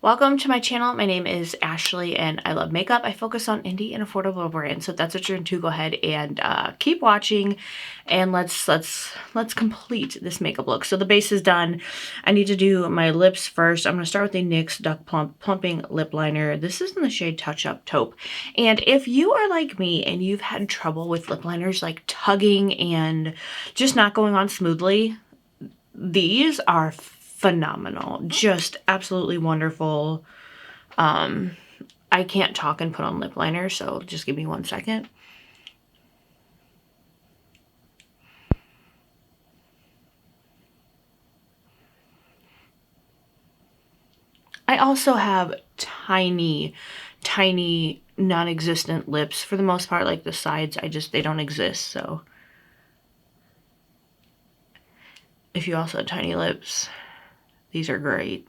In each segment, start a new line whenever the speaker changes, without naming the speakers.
Welcome to my channel. My name is Ashley and I love makeup. I focus on indie and affordable brands. So if that's what you're into, go ahead and keep watching and let's complete this makeup look. So the base is done. I need to do my lips first. I'm going to start with the NYX Duck Plumping Lip Liner. This is in the shade Touch Up Taupe. And if you are like me and you've had trouble with lip liners like tugging and just not going on smoothly, these are phenomenal. Just absolutely wonderful. I can't talk and put on lip liner, so just give me 1 second. I also have tiny non-existent lips for the most part. Like the sides, they don't exist. So if you also have tiny lips, these are great.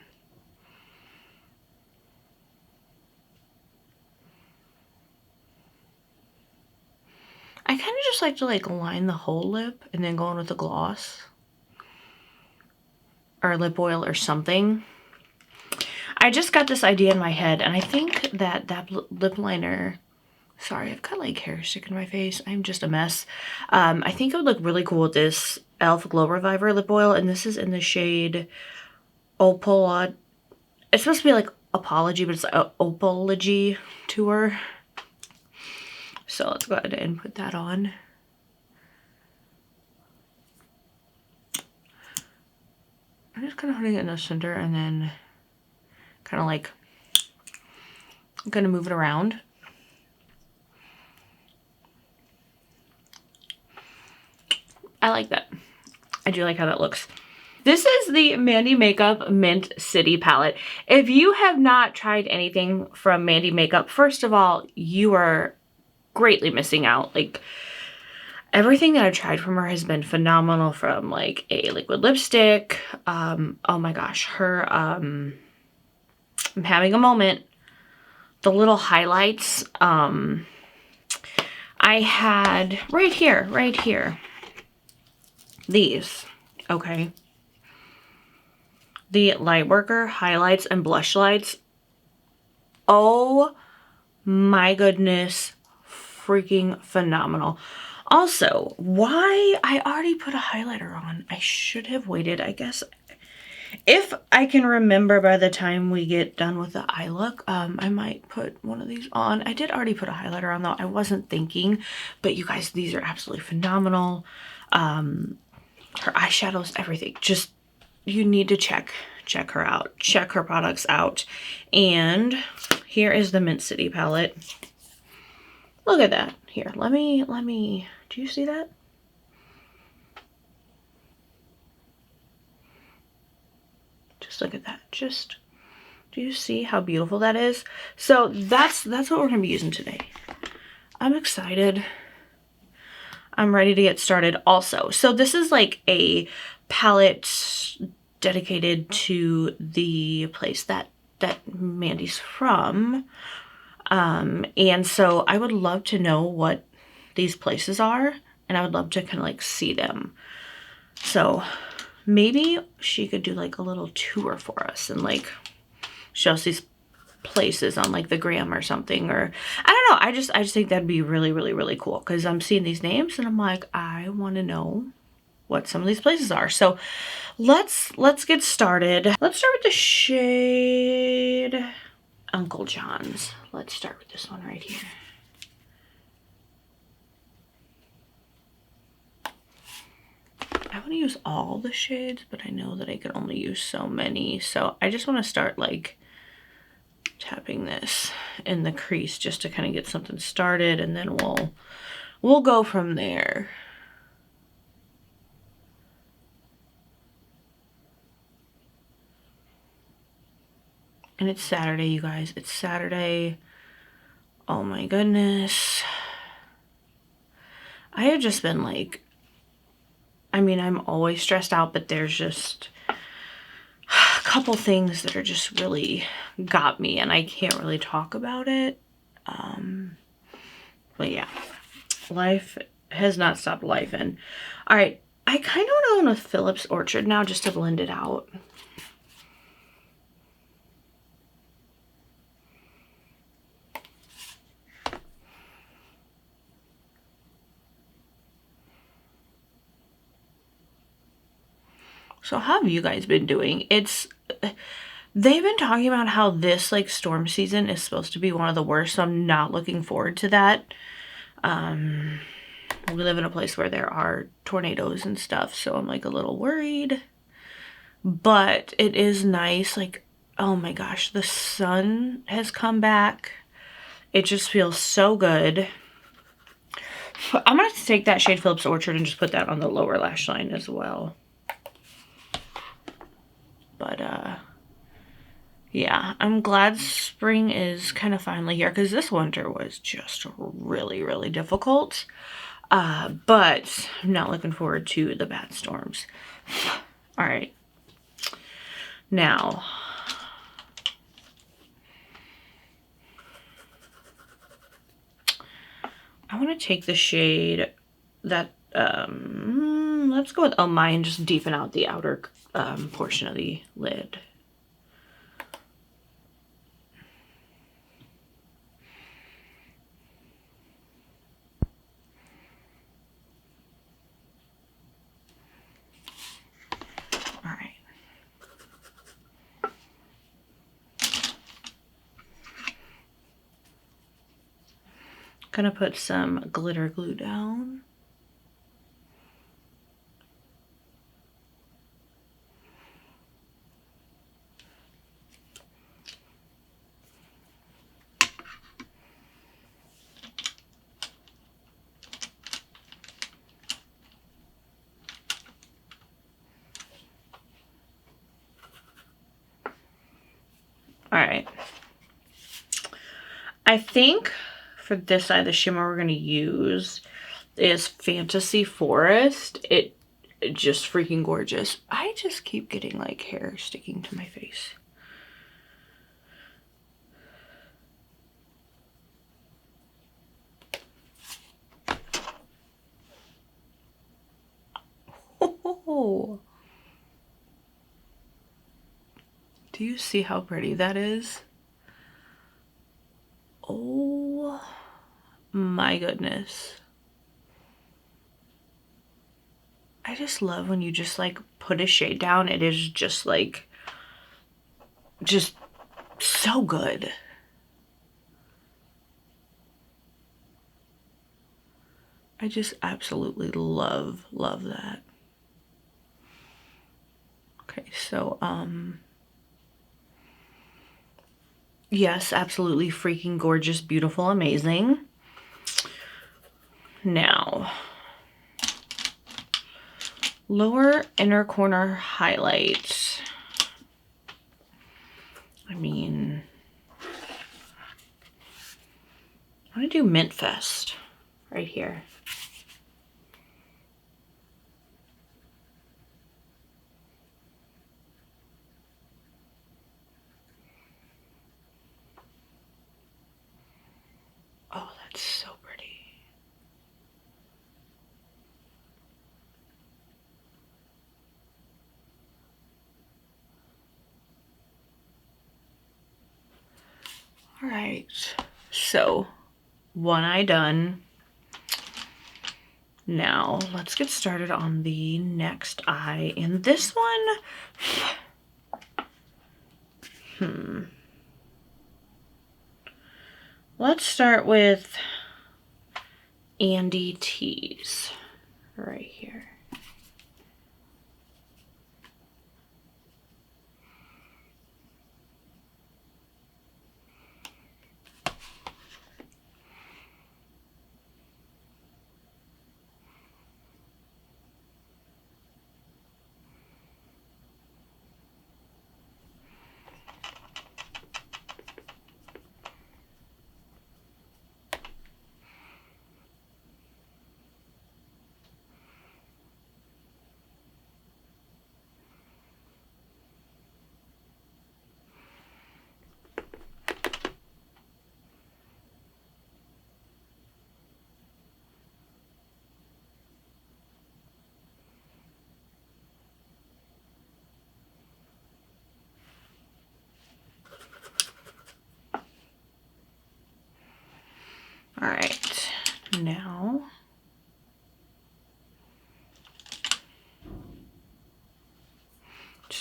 I kind of just like to line the whole lip and then go in with a gloss or lip oil or something. I just got this idea in my head and I think that lip liner, sorry, I've got like hair sticking in my face. I'm just a mess. I think it would look really cool with this e.l.f. Glow Reviver lip oil, and this is in the shade Opal. It's supposed to be like Apology, but it's Opology Tour. So let's go ahead and put that on. I'm just kind of putting it in the center and then kind of like I'm gonna move it around. I like that. I do like how that looks. This is the Mandy Makeup Mint City palette. If you have not tried anything from Mandy Makeup, first of all, you are greatly missing out. Like, everything that I've tried from her has been phenomenal, from like a liquid lipstick. Oh my gosh, her, I'm having a moment. The little highlights, I had right here, these, okay. The Lightworker highlights and blush lights. Oh my goodness, freaking phenomenal. Also, why I already put a highlighter on. I should have waited, I guess. If I can remember by the time we get done with the eye look, I might put one of these on. I did already put a highlighter on though. I wasn't thinking, but you guys, these are absolutely phenomenal. Her eyeshadows, everything. Just, you need to check her out. Check her products out. And here is the Mint City palette. Look at that. Here, let me, do you see that? Just look at that. Just, do you see how beautiful that is? So that's what we're gonna be using today. I'm excited. I'm ready to get started also. So this is like a palette dedicated to the place that Mandy's from. And so I would love to know what these places are, and I would love to kind of like see them. So maybe she could do like a little tour for us and like show us these places on like the gram or something, or I don't know. I just think that'd be really cool, because I'm seeing these names and I'm like, I want to know what some of these places are. So let's get started. Let's start with the shade Uncle John's. Let's start with this one right here. I want to use all the shades, but I know that I can only use so many. So I just want to start like tapping this in the crease just to kind of get something started, and then we'll go from there. And it's Saturday, you guys. It's Saturday. Oh my goodness. I have just been like, I mean, I'm always stressed out, but there's just a couple things that are just really got me, and I can't really talk about it. But yeah, life has not stopped lifing. All right, I kind of want to go in with Phillips Orchard now just to blend it out. So how have you guys been doing? They've been talking about how this like storm season is supposed to be one of the worst, so I'm not looking forward to that. We live in a place where there are tornadoes and stuff, so I'm like a little worried. But it is nice, like, oh my gosh, the sun has come back. It just feels so good. I'm gonna take that shade Phillips Orchard and just put that on the lower lash line as well. But yeah, I'm glad spring is kind of finally here, because this winter was just really, really difficult. But I'm not looking forward to the bad storms. All right. Now, I want to take the shade that, let's go with Oh My and just deepen out the outer portion of the lid. All right. Gonna put some glitter glue down. All right. I think for this side, the shimmer we're going to use is Fantasy Forest. It's just freaking gorgeous. I just keep getting like hair sticking to my face. Oh. Do you see how pretty that is? Oh my goodness. I just love when you just like put a shade down. It is just like, just so good. I just absolutely love that. Okay, so yes, absolutely freaking gorgeous, beautiful, amazing. Now, lower inner corner highlight. I mean, I'm gonna do Mint Fest right here. Oh, that's so pretty. All right, so one eye done. Now let's get started on the next eye. And this one, let's start with Andy T's right here. All right, now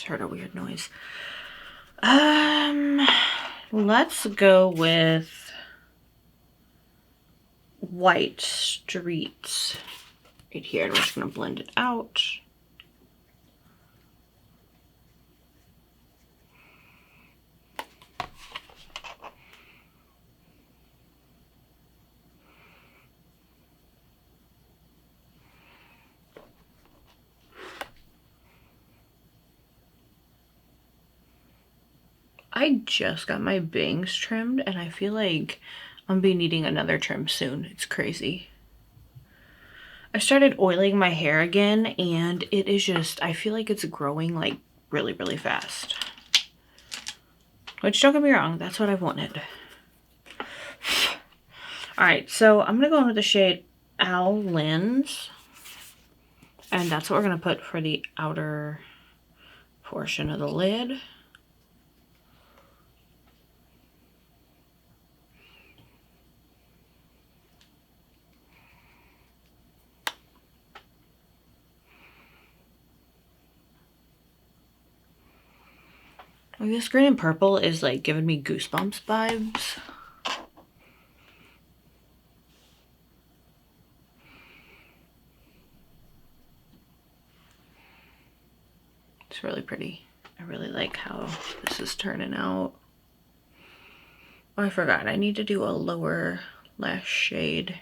heard a weird noise. Let's go with White Streets right here. And we're just going to blend it out. I just got my bangs trimmed and I feel like I'm gonna be needing another trim soon. It's crazy. I started oiling my hair again and it is just, I feel like it's growing like really, really fast. Which, don't get me wrong, that's what I've wanted. Alright, so I'm gonna go in with the shade Owl Lens. And that's what we're gonna put for the outer portion of the lid. Like, this green and purple is like giving me Goosebumps vibes. It's really pretty. I really like how this is turning out. Oh, I forgot. I need to do a lower lash shade.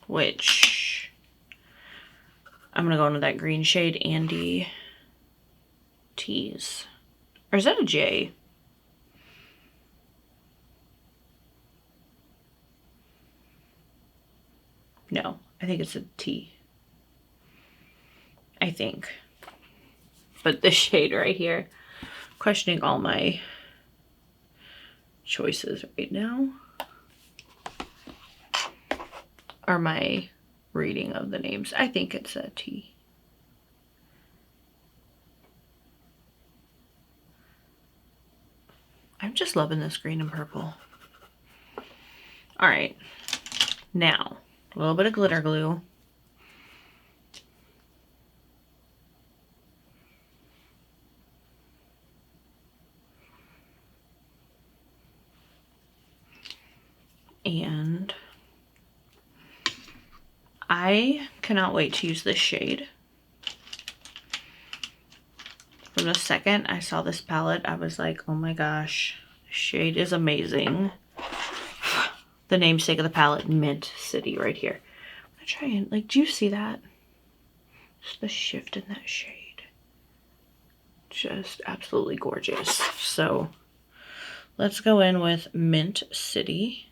Which I'm going to go into that green shade, Andy Tease. Or is that a J? No, I think it's a T. I think. But this shade right here, questioning all my choices right now. Or my reading of the names. I think it's a T. I'm just loving this green and purple. All right, now a little bit of glitter glue. And I cannot wait to use this shade. From the second I saw this palette, I was like, oh my gosh, this shade is amazing. The namesake of the palette, Mint City, right here. I'm gonna try and, like, do you see that? Just the shift in that shade. Just absolutely gorgeous. So let's go in with Mint City.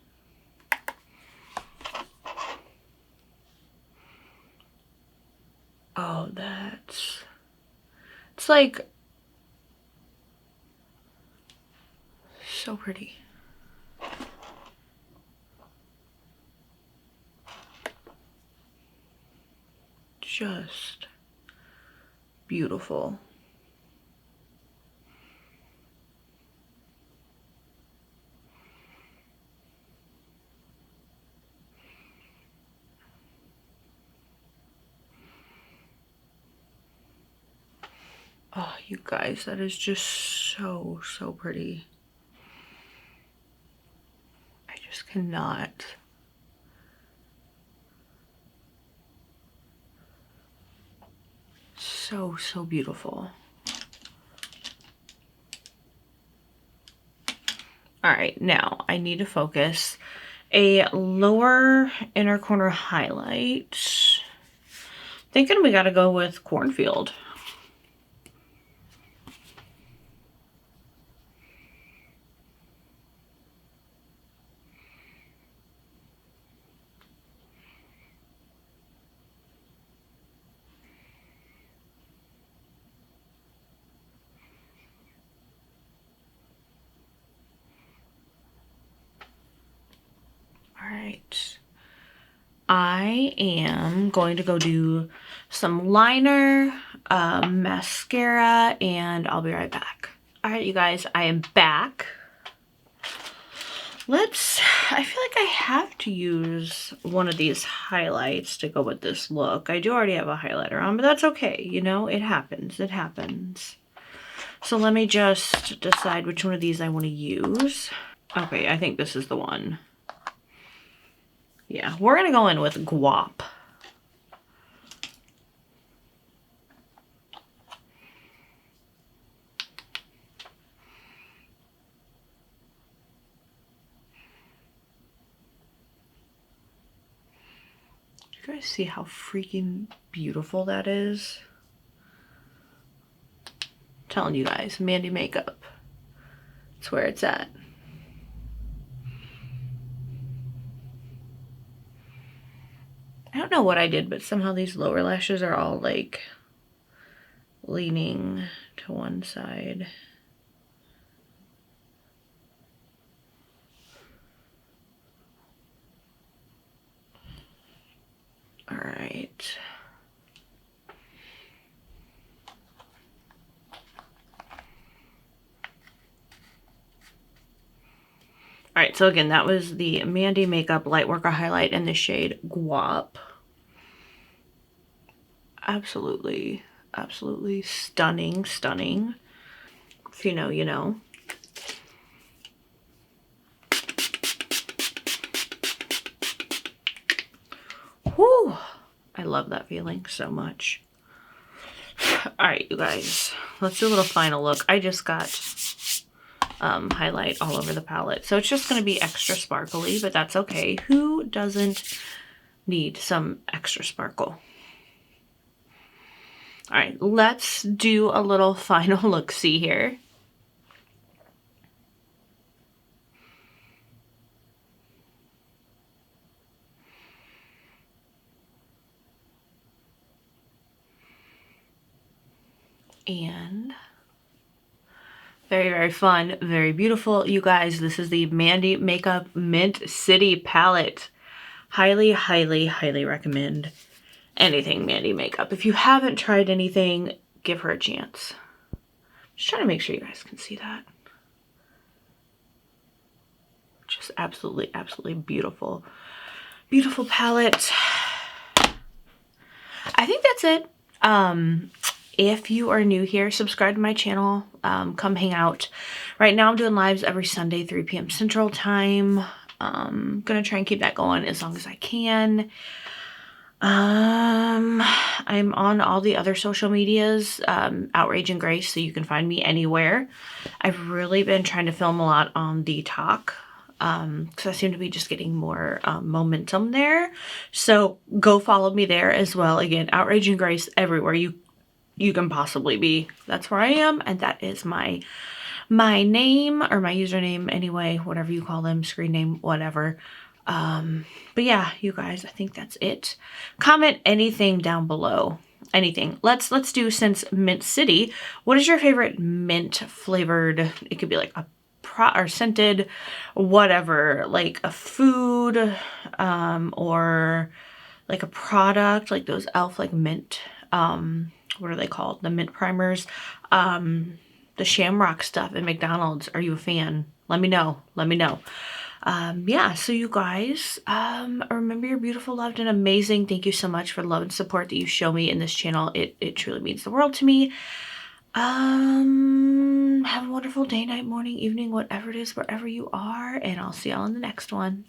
Oh, it's like so pretty. Just beautiful. Oh, you guys, that is just so, so pretty. I just cannot. So, so beautiful. All right, now I need to focus a lower inner corner highlight. Thinking we gotta go with Cornfield. Alright, I am going to go do some liner, mascara, and I'll be right back. Alright, you guys, I am back. I feel like I have to use one of these highlights to go with this look. I do already have a highlighter on, but that's okay. You know, it happens. It happens. So let me just decide which one of these I want to use. Okay, I think this is the one. Yeah, we're going to go in with Guap. Do you guys see how freaking beautiful that is? I'm telling you guys, Mandy makeup. It's where it's at. I don't know what I did, but somehow these lower lashes are all like leaning to one side. All right. All right, so again, that was the Mandy Makeup Lightworker Highlight in the shade Guap. Absolutely, absolutely stunning, stunning. If you know, you know. Whew, I love that feeling so much. All right, you guys, let's do a little final look. I just got highlight all over the palette, so it's just going to be extra sparkly, but that's okay. Who doesn't need some extra sparkle? All right, let's do a little final look-see here. And very, very fun, very beautiful. You guys, this is the Mandy Makeup Mint City palette. Highly, highly, highly recommend anything Mandy Makeup. If you haven't tried anything, give her a chance. Just trying to make sure you guys can see that. Just absolutely, absolutely beautiful. Beautiful palette. I think that's it. If you are new here, subscribe to my channel. Come hang out. Right now I'm doing lives every Sunday, 3 p.m. Central Time. Gonna try and keep that going as long as I can. I'm on all the other social medias, Outrage and Grace, so you can find me anywhere. I've really been trying to film a lot on the talk, because I seem to be just getting more momentum there. So go follow me there as well. Again, Outrage and Grace everywhere you can possibly be. That's where I am, and that is my name, or my username anyway, whatever you call them, screen name, whatever. But yeah, you guys, I think that's it. Comment anything down below. Anything. Let's do, since Mint City, what is your favorite mint flavored? It could be like a or scented, whatever, like a food, or like a product, like those elf like mint, what are they called? The mint primers, the Shamrock stuff at McDonald's. Are you a fan? Let me know. Let me know. Yeah, so you guys, remember you're beautiful, loved, and amazing. Thank you so much for the love and support that you show me in this channel. It truly means the world to me. Have a wonderful day, night, morning, evening, whatever it is, wherever you are, and I'll see y'all in the next one.